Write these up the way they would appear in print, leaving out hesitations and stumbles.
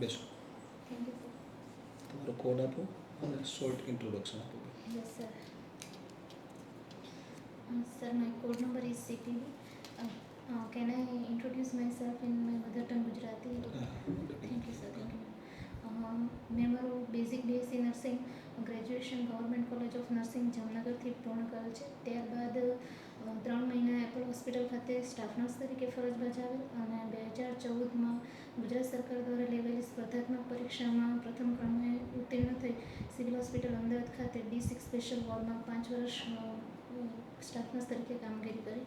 બેસો. Thank you sir. તમારો code આપો અને શોર્ટ ઇન્ટ્રોડક્શન આપો. Yes sir. Sir, my code number is CPB. Can I introduce myself in my mother tongue Gujarati? Thank you, sir. Thank you. મેં મારું basic BSc nursing graduation government college of nursing જામનગરથી પૂર્ણ કરેલ છે. ત્યારબાદ 3 મહિના Apollo hospital ખાતે staff nurse તરીકે ફરજ બજાવેલ અને 2014માં ગુજરાત સરકાર દ્વારા લેવાયેલી સ્પર્ધાત્મક પરીક્ષામાં પ્રથમ ક્રમે ઉત્તીર્ણ થઈ સિવિલ હોસ્પિટલ અમદાવાદ ખાતે D6 સ્પેશિયલ વોર્ડમાં 5 વર્ષ સ્ટાફ નર્સ તરીકે કામગીરી કરી.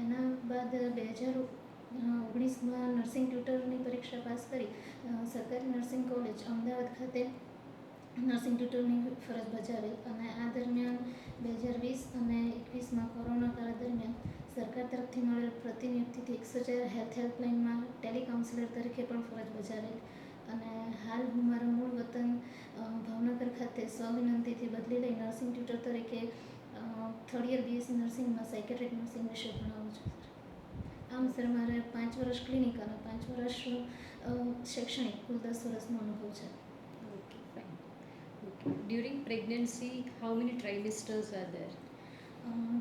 એના બાદ 2019માં નર્સિંગ ટ્યુટરની પરીક્ષા પાસ કરી સરકારી નર્સિંગ કોલેજ અમદાવાદ ખાતે નર્સિંગ ટ્યુટરની ફરજ બજાવેલ અને આ દરમિયાન 2020 અને 21માં કોરોના કાળ દરમિયાન સરકાર તરફથી મળેલ પ્રતિનિયુક્તિથી 104 હેલ્થ હેલ્પલાઇનમાં ટેલિકાઉન્સિલર તરીકે પણ ફરજ બજાવેલ અને હાલ હું મારા મૂળ વતન ભાવનગર ખાતે સ્વવિનંતીથી બદલી લઈ નર્સિંગ ટ્યુટર તરીકે થર્ડ યર બીએસસી નર્સિંગમાં સાયકેટ્રિક નર્સિંગ વિશે ભણાવું છું. આમ સર મારે 5 વર્ષ ક્લિનિક અને 5 વર્ષ શૈક્ષણિક કુલ 10 વર્ષનો અનુભવ છે. Okay, fine. Okay. During pregnancy, how many trimesters are there?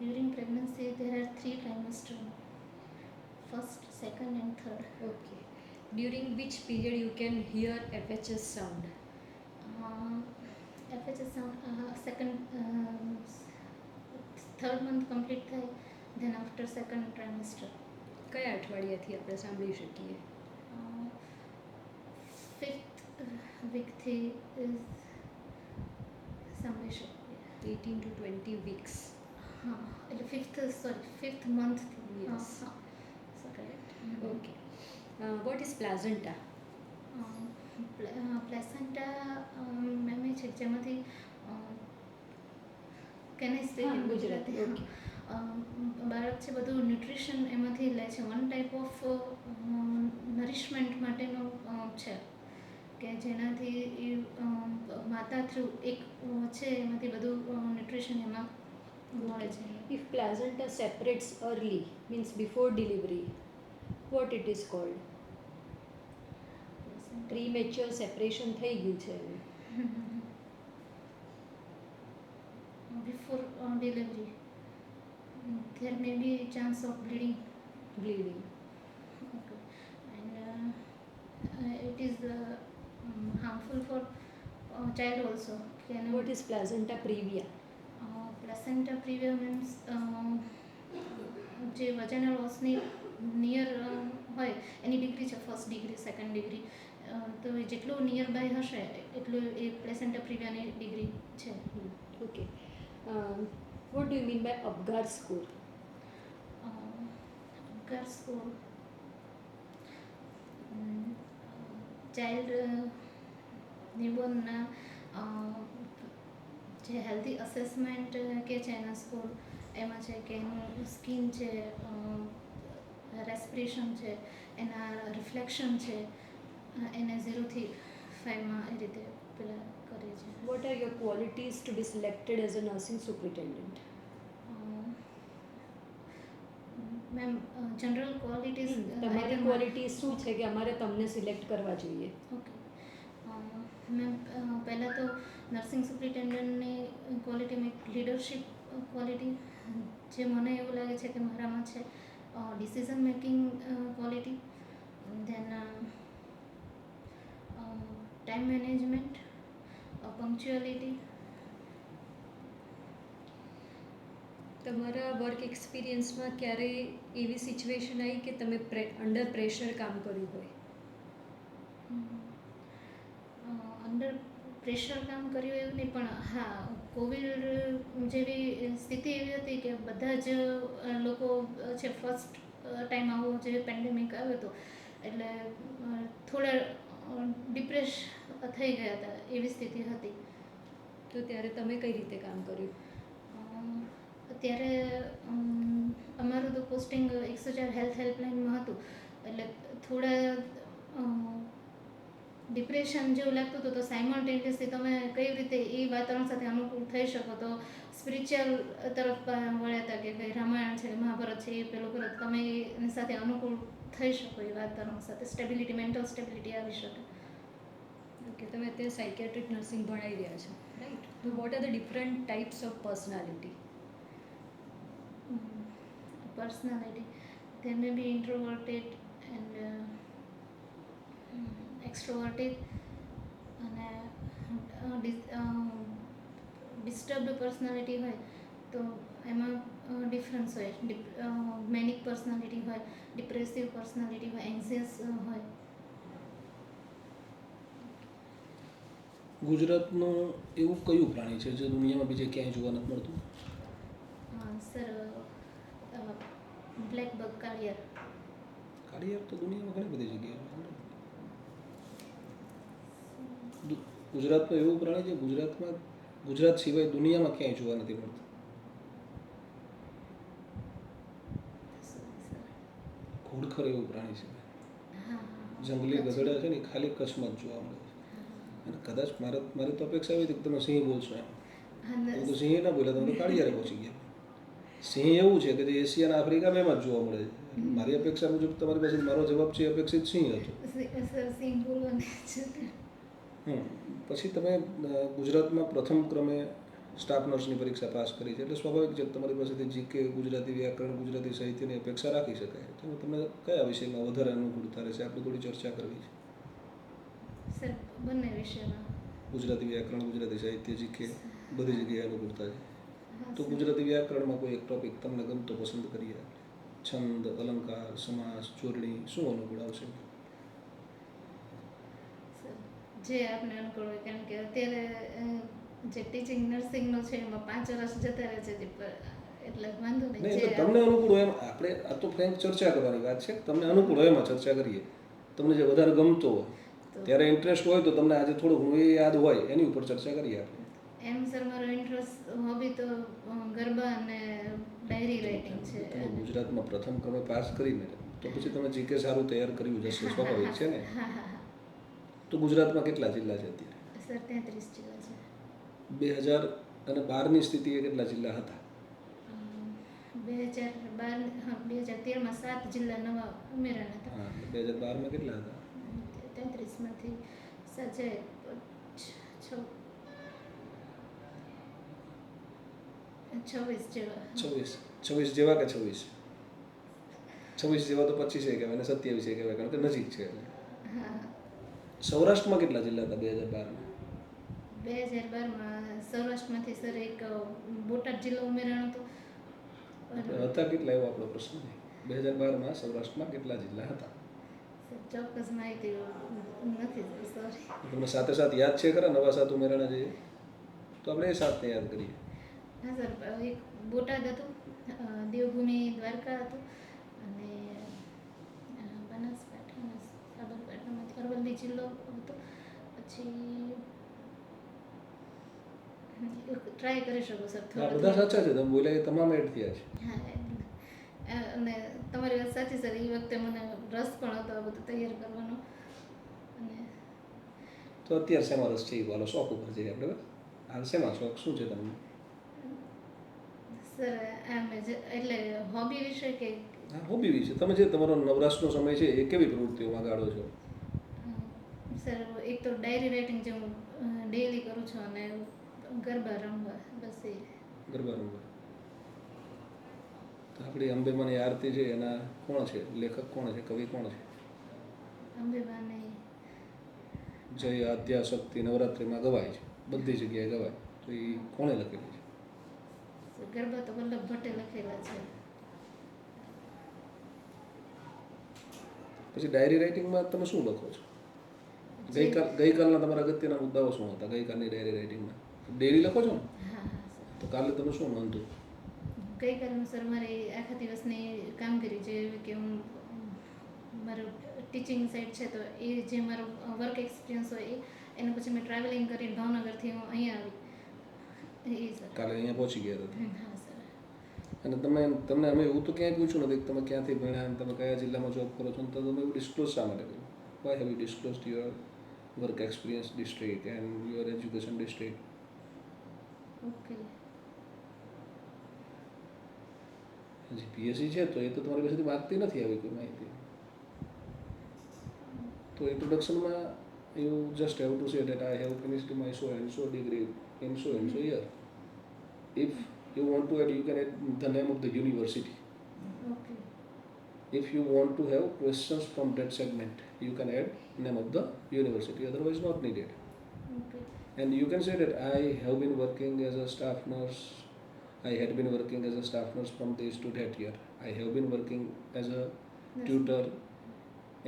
During pregnancy there are 3 trimesters, first, second and third. Okay. During which period you can hear FHS sound? FHS sound second third month complete થાય then after second trimester. કયા અઠવાડિયાથી આપણે સાંભળી શકીએ? 5th weekથી સાંભળી શકીએ. 18 to 20 weeks. હા એટલે fifth month. Yes. Correct. Okay. What is placenta? Placenta ma'am છે જેમાંથી can I speak in Gujarati? Okay. બાળક છે બધું ન્યુટ્રિશન એમાંથી લે છે. વન ટાઈપ ઓફ નરિશમેન્ટ માટેનો છે કે જેનાથી એ માતા થ્રુ એક છે એમાંથી બધું ન્યુટ્રિશન એમાં મળે છે. If placenta separates early, means before delivery, what it is called? Premature separation થઈ ગયું છે. Before delivery there may be chance of bleeding. Bleeding. Okay. And it is harmful for child also. What is placenta previa? Placenta previa means જે vaginal ઓસની near હોય એની degree છે first degree second degree તો જેટલું near by હશે એટલું એ placenta પ્રિવિયાની degree છે. Okay. What do you mean by Apgar score? Apgar score child ન્યૂબોર્નના જે હેલ્ધી અસેસમેન્ટ કે છે એના સ્કોર એમાં છે કે એનું સ્કિન છે, રેસ્પિરેશન છે, એના રિફ્લેક્શન છે, એને 0 થી 5માં એ રીતે પેલા કરે છે. What are your qualities to be selected as a nursing superintendent? Ma'am general qualities તમારી ક્વોલિટી શું છે કે અમારે તમને સિલેક્ટ કરવા જોઈએ? ઓકે મેમ પહેલાં તો નર્સિંગ સુપ્રિન્ટેન્ડન્ટની ક્વોલિટીમાં એક લીડરશિપ ક્વોલિટી જે મને એવું લાગે છે કે મારામાં છે. Decision making quality, then time management, punctuality. તમારા વર્ક એક્સપિરિયન્સમાં ક્યારેય એવી સિચ્યુએશન આવી કે તમે અંડર પ્રેશર કામ કર્યું હોય? અંડર પ્રેશર કામ કર્યું એવું નહીં, પણ હા કોવિડ જેવી સ્થિતિ એવી હતી કે બધા જ લોકો છે ફર્સ્ટ ટાઈમ આવો જે પેન્ડેમિક આવ્યો હતો એટલે થોડા ડિપ્રેસ થઈ ગયા હતા એવી સ્થિતિ હતી. તો ત્યારે તમે કઈ રીતે કામ કર્યું? ત્યારે અમારું તો પોસ્ટિંગ 104 હેલ્થ હેલ્પલાઇનમાં હતું એટલે થોડા ડિપ્રેશન જેવું લાગતું હતું તો સાયમલ્ટેનિયસલી તમે કઈ રીતે એ વાતાવરણ સાથે અનુકૂળ થઈ શકો તો સ્પિરિચ્યુઅલ તરફ વળ્યા હતા કે ભાઈ રામાયણ છે, મહાભારત છે, એ પેલું કરો તમે એની સાથે અનુકૂળ થઈ શકો એ વાતાવરણ સાથે સ્ટેબિલિટી, મેન્ટલ સ્ટેબિલિટી આવી શકે. ઓકે, તમે અત્યારે સાયકેટ્રિક નર્સિંગ ભણાવી રહ્યા છો, રાઈટ? તો what are the different types of personality? Personality, they may be introverted and extroverted, અને ડિસ્ટર્બ્ડ પર્સનાલિટી હોય તો એમાં ડિફરન્સ હોય. મેનિક પર્સનાલિટી હોય, ડિપ્રેસિવ પર્સનાલિટી હોય, એન્ઝિયસ હોય. ગુજરાતનું એવું કયું પ્રાણી છે જે દુનિયામાં બીજે ક્યાંય જોવા નથી મળતું? સર, બ્લેક બગ, કાળિયાર. કાળિયાર તો દુનિયામાં ઘણી બધી જગ્યાએ ગુજરાતનું એવું પ્રાણી છે ગુજરાત સિવાય દુનિયામાં ક્યાંય જોવા નથી મળતું. ઘોડખર એવું પ્રાણી છે. જંગલી ગધેડા છે ને એ ખાલી કચ્છમાં જ જોવા મળે છે. અને કદાચ મારી તો અપેક્ષા એવી હતી કે તમે સિંહ બોલશો એમ. તો સિંહ ના બોલ્યા, તમે તો કાળિયારે પહોંચી ગયા. સિંહ એવું છે કે જે એશિયા અને આફ્રિકા બેમાં જ જોવા મળે છે. મારી અપેક્ષા મુજબ તમારી પાસે મારો જવાબ છે અપેક્ષિત સિંહ હતો. પછી તમે ગુજરાતમાં પ્રથમ ક્રમે સ્ટાફ નર્સની પરીક્ષા પાસ કરી છે એટલે સ્વાભાવિક છે કે તમારી પાસેથી જીકે, ગુજરાતી વ્યાકરણ, ગુજરાતી સાહિત્યની અપેક્ષા રાખી શકાય. તો તમને કયા વિષયમાં વધારે અનુકૂળતા રહેશે આપણે થોડી ચર્ચા કરવી છે. સર, બંને વિષયમાં. ગુજરાતી વ્યાકરણ, ગુજરાતી સાહિત્ય, જીકે બધી જગ્યાએ અનુકૂળતા છે. તો ગુજરાતી વ્યાકરણમાં કોઈ એક ટોપિક તમને ગમતો પસંદ કરીએ. છંદ, અલંકાર, સમાસ, જોડણી શું અનુકૂળ આવશે? જે આપને અનુકૂળ હોય, કારણ કે અત્યારે જે ટીચિંગ નર્સિંગનો છે એમાં 5 વર્ષ જતા રહે છે એટલે વાંધો નહીં. એટલે તમને અનુકૂળ હોય એમ આપણે આ તો ફ્રેન્ક ચર્ચા કરવાની વાત છે. તમને અનુકૂળ હોય એમાં ચર્ચા કરીએ. તમને જે વધારે ગમતો હોય ત્યારે ઇન્ટરેસ્ટ હોય તો તમને આજે થોડું ઘણું એ યાદ હોય એની ઉપર ચર્ચા કરીએ આપણે. એમ સર, મારો ઇન્ટરેસ્ટ હોબી તો ગરબા અને ડાયરી રાઇટિંગ છે. તમે ગુજરાતમાં પ્રથમ ક્રમે પાસ કરીને તો પછી તમે જીકે સારું તૈયાર કર્યું જશે, સ્વાભાવિક છે ને. તો ગુજરાતમાં કેટલા જિલ્લા છે અત્યારે? સર, 33 જિલ્લા છે. 2012ની સ્થિતિએ કેટલા જિલ્લા હતા? 2013માં 7 જિલ્લા નવા ઉમેરાના હતા. 2012માં કેટલા હતા? 33માંથી સાચે 26 જેવા. 26 જેવા કે 26? 26 જેવા તો 25 કહેવાય ને 27 કહેવાય, કારણ કે નજીક છે. સૌરાષ્ટ્રમાં કેટલા જિલ્લા હતા 2012માં? 2012માં સૌરાષ્ટ્રમાંથી સર એક બોટાદ જિલ્લો ઉમેરાણો હતો. હતા કેટલા એવો આપણો પ્રશ્ન નહીં. 2012માં સૌરાષ્ટ્રમાં કેટલા જિલ્લા હતા? ચોક્કસ માહિતી નથી, સોરી. તમને સાથે સાથે યાદ છે ખરા નવા 7 ઉમેરાણા જઈએ તો આપણે એ 7ને યાદ કરીએ. હા સર, એક બોટાદ હતું, દેવભૂમિ દ્વારકા હતું, અને બનાસકાંઠા, સાબરકાંઠામાંથી અરવલ્લી જિલ્લો હતો. પછી ટ્રાય કરી શકો સર. બધા સાચા છે, તમે બોલ્યા એ તમામ એડ થયા છે. હા, અને તમારી વાત સાચી સર. એ વખતે મને રસ પણ હતો આ બધું તૈયાર કરવાનો. અને તો અત્યારે શેમાં રસ છે એ બોલો, શોખ ઉપર જઈએ આપણે. હાલ શેમાં શોખ શું છે તમને? સર, એટલે હોબી વિશે કે? હા, હોબી વિશે. તમે જે તમારો નવરાશનો સમય છે એ કેવી પ્રવૃત્તિઓમાં ગાળો છો? સર, એક તો ડાયરી રાઇટિંગ જે હું ડેઈલી કરું છું, અને ગરબા રમવા, બસ એ. ગરબા રમવા. તો આપણી અંબેમાની આરતી છે એના કોણ છે લેખક, કોણ છે કવિ, કોણ છે? અંબેમાની જય આદ્યા શક્તિ નવરાત્રિમાં ગવાય છે, બધી જગ્યાએ ગવાય, તો એ કોણે લખેલી છે? ગરબા તો વલ્લભ ભટ્ટે લખેલા છે. પછી ડાયરી રાઇટિંગમાં તમે શું લખો છો? ગઈકાલના તમારા અગત્યના મુદ્દાઓ શું હતા ગઈકાલની ડાયરી રાઇટિંગમાં? ડેલી લખો છો ને? હા હા સર. તો કાલે તમે શું નોંધ્યું? ગઈકાલનું સર મારી આખા દિવસની કામગીરી, જે કે હું મારું ટીચિંગ સાઇટ છે તો એ જે મારો વર્ક એક્સપિરિયન્સ હોય એને પછી મેં ટ્રાવેલિંગ કરીને ભાવનગરથી હું અહીંયા આવી. એ સર. કાલે અહીંયા પહોંચી ગયા હતા? હા સર. અને તમને અમે એવું તો ક્યાંય પૂછ્યું નથી કે તમે ક્યાંથી ભણ્યા અને તમે કયા જિલ્લામાં જોબ કરો છો, તો તમે એવું ડિસ્ક્લોઝ શા માટે કર્યું? Why have you disclosed your work experience district and your education district? Okay. હજી પીએસસી છે તો એ તો તમારી પાસેથી માગતી નથી આવી કોઈ માહિતી. તો ઇન્ટ્રોડક્શનમાં you just have to say that I have finished my so and so degree in so and so year. If you want to add, you can add the name of the university. Okay If you want to have questions from that segment, you can add name of the university, otherwise not needed. Okay And you can say that I have been working as a staff nurse. I had been working as a staff nurse from this to that year. I have been working as a tutor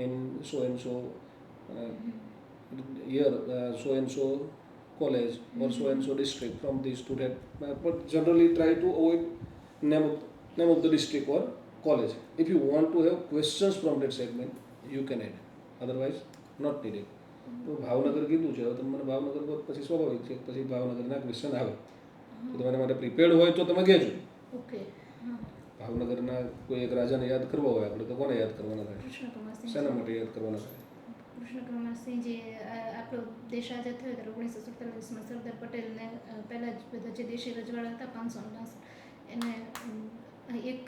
in so and so year, so and so college or so and so district from this to that. But generally try to avoid name of the district or college. If you want to have questions from that segment, you can add. Otherwise, not needed. તો ભાવનગર કીધું છે, હવે તમે મને ભાવનગર કહો પછી સ્વાભાવિક છે પછી ભાવનગરના ક્વેશ્ચન આવે તો તમારે માટે પ્રિપેર્ડ હોય તો તમે કહેજો. ઓકે હા ભાવનગરના કોઈ એક રાજાને યાદ કરવા હોય આપણે તો કોને યાદ કરવાના થાય, કૃષ્ણકુમારસિંહ શેના માટે યાદ કરવાના થાય? કૃષ્ણકુમારસિંહ જે આપણો દેશ આઝાદ થયો ત્યારે 1947માં સરદાર પટેલને પહેલાં જ બધા જે દેશી રજવાડા હતા 559 એને એક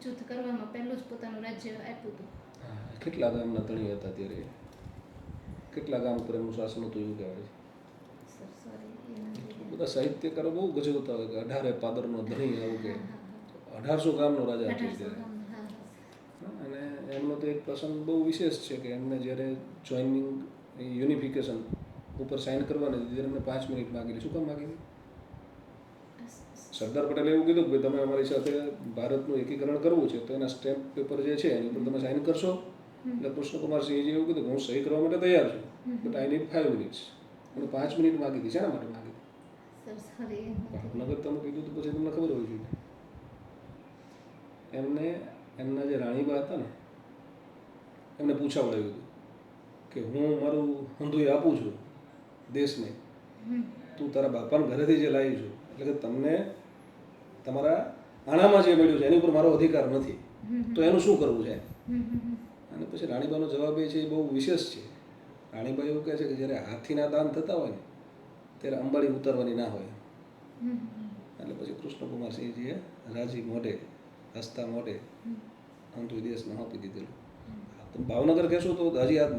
જૂથ કરવામાં પહેલું જ પોતાનું રાજ્ય આપ્યું હતું. કેટલા ગામના તણી હતા ત્યારે, કેટલા ગામ ઉપર એમનું શાસન હતું એવું કહેવાય છે. સર સોરી બધા સાહિત્યકારો બહુ ગજવતા હોય કે 18 પાદરનો ધણી આવું કે 1800 ગામનો રાજા હતો ત્યારે. અને એમનો તો એક પ્રસંગ બહુ વિશેષ છે કે એમને જ્યારે જોઈનિંગ યુનિફિકેશન ઉપર સાઇન કરવાની હતી ત્યારે એમને 5 મિનિટ માગેલી. શું કામ માગેલી? સરદાર પટેલે એવું કીધું કે તમે અમારી સાથે ભારતનું એકીકરણ કરવું છે તો એના સ્ટેમ્પ પેપર જે છે એની ઉપર તમે સાઇન કરશો. એટલે કૃષ્ણકુમારસિંહજી એવું કીધું કે હું સહી કરવા માટે તૈયાર છું, બટ આઈ નીડ 5 મિનિટ્સ. અને 5 મિનિટ માગી હતી. શેના માટે માગી હતી? સર સોરી ભાવનગર તમે કીધું તો પછી તમને ખબર હોવી જોઈએ. એમને એમના જે રાણીબા હતા ને એમને પૂછાવડાવ્યું હતું કે હું મારું હંધુય આપું છું દેશને, તું તારા બાપાના ઘરેથી જે લાવી છું, એટલે કે તમને તમારા આણામાં જે મળ્યું છે એની ઉપર મારો અધિકાર નથી, તો એનું શું કરવું છે? અને પછી રાણીબાનો જવાબ એ છે એ બહુ વિશેષ છે. રાણીબા એવું કહે છે કે જ્યારે હાથીના દાન થતા હોય ને ત્યારે અંબાડી ઉતારવાની ના હોય. એટલે પછી કૃષ્ણકુમારસિંહજીએ રાજી મોઢે હસતા મોઢે અંતુ દેશને આપી દીધેલું. તમે ભાવનગર કહેશો તો હજી આ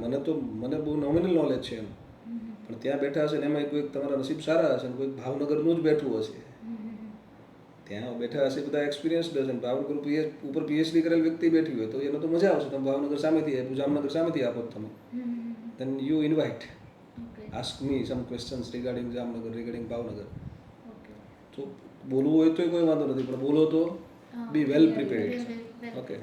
મને બહુ નોમિનલ નોલેજ છે એમ, પણ ત્યાં બેઠા હશે ને એમાં કોઈક તમારા નસીબ સારા હશે ને કોઈક ભાવનગરનું જ બેઠું હશે. ત્યાં બેઠા હશે બધા એક્સપિરિયન્સ હશે ને ભાવનગર ઉપર પીએચડી કરેલ વ્યક્તિ બેઠી હોય તો એને તો મજા આવશે. તમે ભાવનગર સામેથી આપ્યું, જામનગર સામેથી આપો તમે, then you invite, ask me some questions regarding Jamnagar, regarding Bhavnagar. તો બોલવું હોય તો કોઈ વાંધો નથી, પણ બોલો તો બી વેલ પ્રિપેર્ડ. ઓકે.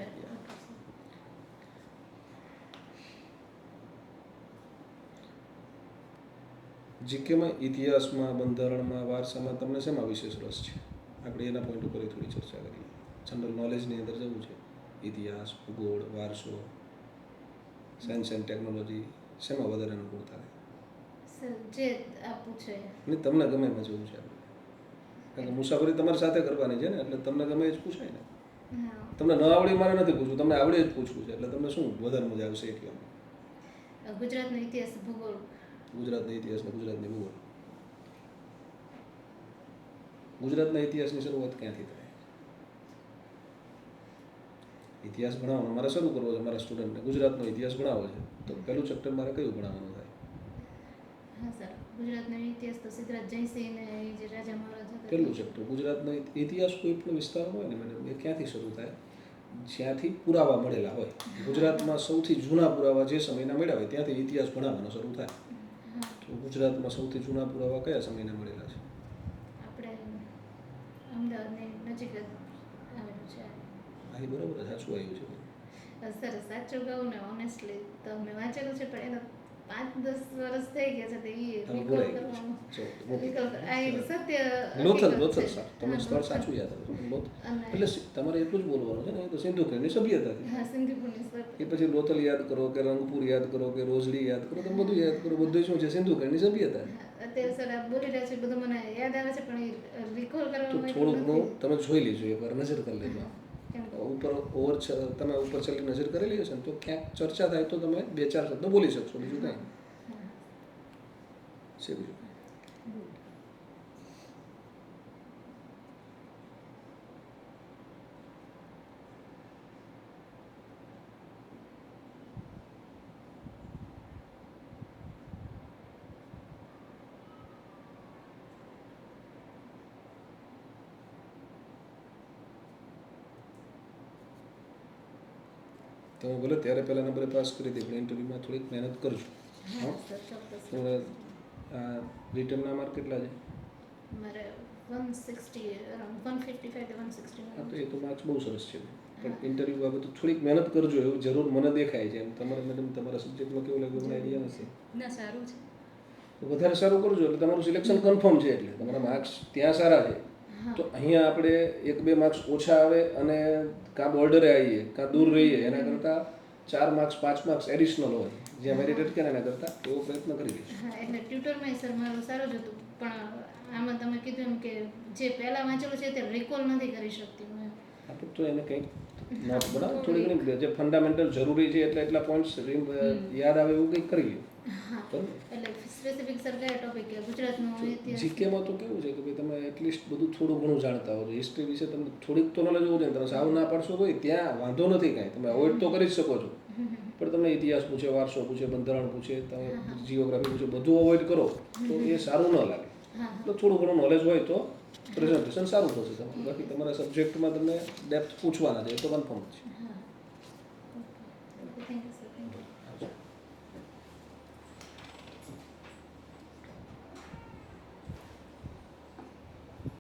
જીકેમાં ઇતિહાસમાં, બંધારણમાં, વારસામાં તમને શેમાં વિશેષ રસ છે? આપણે એના પોઈન્ટ ઉપર થોડી ચર્ચા કરીએ. જનરલ નોલેજની અંદર જવું છે. ઇતિહાસ, ભૂગોળ, વારસો, સાયન્સ એન્ડ ટેકનોલોજી, શેમાં વધારે અનુકૂળતા રહે? સર જે આપું છે નહીં, તમને ગમે એમાં જવું છે આપણે, કારણ કે મુસાફરી તમારી સાથે કરવાની છે ને, એટલે તમને ગમે એ જ પૂછાય ને. તમને ન આવડે મારે નથી પૂછવું, તમને આવડે જ પૂછવું છે, એટલે તમને શું વધારે મજા આવશે એ કહેવાનું. ગુજરાતનો ઇતિહાસ, ભૂગોળ. ગુજરાતના ઇતિહાસ ને ગુજરાતની ભૂગોળ. ગુજરાતના ઇતિહાસની શરૂઆત ક્યાંથી થાય? ઇતિહાસ ભણાવવાનો મારે શરૂ કરવો છે મારા સ્ટુડન્ટને, ગુજરાતનો ઇતિહાસ ભણાવો છે તો પહેલું ચેપ્ટર મારે કયું ભણાવવાનું થાય? હા સર, ગુજરાતનો ઇતિહાસ તો સિદ્ધરાજ જયસિંહ ને જે રાજા મહારાજા હતા. પહેલું ચેપ્ટર ગુજરાતનો ઇતિહાસ કોઈ પણ વિસ્તાર હોય ને મેડમ, એ ક્યાંથી શરૂ થાય? જ્યાંથી પુરાવા મળેલા હોય. ગુજરાતમાં સૌથી જૂના પુરાવા જે સમયના મળ્યા હોય ત્યાંથી ઇતિહાસ ભણાવવાનો શરૂ થાય. તો ગુજરાતમાં સૌથી જૂના પુરાવા કયા સમયના મળેલા છે? આપણે અમદાવાદની નજીક જ આવેલું છે. હા, એ બરાબર સાચું આવ્યું છે. સર સાચું કહું ને ઓનેસ્ટલી તો મેં વાંચેલું છે, પણ એનો 5-10 વર્ષ થઈ ગયા છે તો એ રિકોલ કરવાનું સત્ય લોથલ સર તમે સ્થળ સાચું યાદ રાખો. એટલે તમારે એટલું જ બોલવાનું છે ને, એ તો સિંધુ ખીણની સભ્યતા હતી. હા, સિંધુપુરની સર. એ પછી લોથલ યાદ કરો કે રંગપુર યાદ કરો કે રોજડી યાદ કરો, તમે બધું યાદ કરો, બધું શું છે? સિંધુ ખીણની સભ્યતા. અત્યારે સર આપ બોલી રહ્યા છે બધું મને યાદ આવે છે, પણ એ રિકોલ તો કરવામાં થોડું ઘણું તમે જોઈ લેજો, એકવાર નજર કરી લેજો. ઉપર તમે ઉપર છેલ્લી નજર કરેલી હશે ને તો ક્યાંક ચર્ચા થાય તો તમે 2-4 શબ્દ બોલી શકશો, બીજું કાંઈ છે બીજું. તમે ભલે ત્યારે પહેલા નંબરે પાસ કરી દે પણ ઇન્ટરવ્યૂમાં થોડીક મહેનત કરજો. હા સર ચોક્કસ. તમે આ રિટર્નના માર્ક કેટલા છે? મારે 160 અરાઉન્ડ 155 to 160. હા તો એ તો માર્ક્સ બહુ સરસ છે પણ ઇન્ટરવ્યૂ બાબતે થોડીક મહેનત કરજો એવું જરૂર મને દેખાય છે. એમ તમારા મેડમ તમારા સબ્જેક્ટમાં કેવું લાગ્યું મને આઈડિયા નથી. ના સારું છે. તો વધારે સારું કરજો એટલે તમારું સિલેક્શન કન્ફર્મ છે. એટલે તમારા માર્ક્સ ત્યાં સારા છે તો અહીંયા આપણે 1-2 માર્ક્સ ઓછા આવે અને કાં બોર્ડરે આવીએ કાં દૂર રહીએ એના કરતાં 4 માર્ક્સ 5 માર્ક્સ એડિશનલ હોય જ્યાં મેરિટ અટકે ને એના કરતાં એવો પ્રયત્ન કરી લઈશું. હા એટલે ટ્યુટરમાં સર મારું સારું જ હતું પણ આમાં તમે કીધું એમ કે જે પહેલાં વાંચેલું છે તે રિકોલ નથી કરી શકતી હું. આપણે તો એને કંઈક નોટ બનાવો થોડી ઘણી જે ફંડામેન્ટલ જરૂરી છે એટલે એટલા પોઈન્ટ્સ યાદ આવે એવું કંઈક કરીએ. હા એટલે સ્પેસિફિક સરકારી ટોપિક કે ગુજરાતનો ઇતિહાસ. જીકેમાં તો કેવું છે કે ભાઈ તમે એટલીસ્ટ બધું થોડું ઘણું જાણતા હોજો. હિસ્ટ્રી વિશે તમને થોડીક તો નોલેજ હોવું જોઈએ. તમે સાવ ના પાડશો કોઈ ત્યાં વાંધો નથી કાંઈ, તમે અવોઇડ તો કરી જ શકો છો પણ તમને ઇતિહાસ પૂછે, વારસો પૂછે, બંધારણ પૂછે, તમે જીઓગ્રાફી પૂછે, બધું અવોઇડ કરો તો એ સારું ન લાગે. એટલે થોડું ઘણું નોલેજ હોય તો પ્રેઝન્ટેશન સારું થશે તમારું. બાકી તમારા સબ્જેક્ટમાં તમને ડેપ્થ પૂછવાના છે એ તો કન્ફર્મ છે.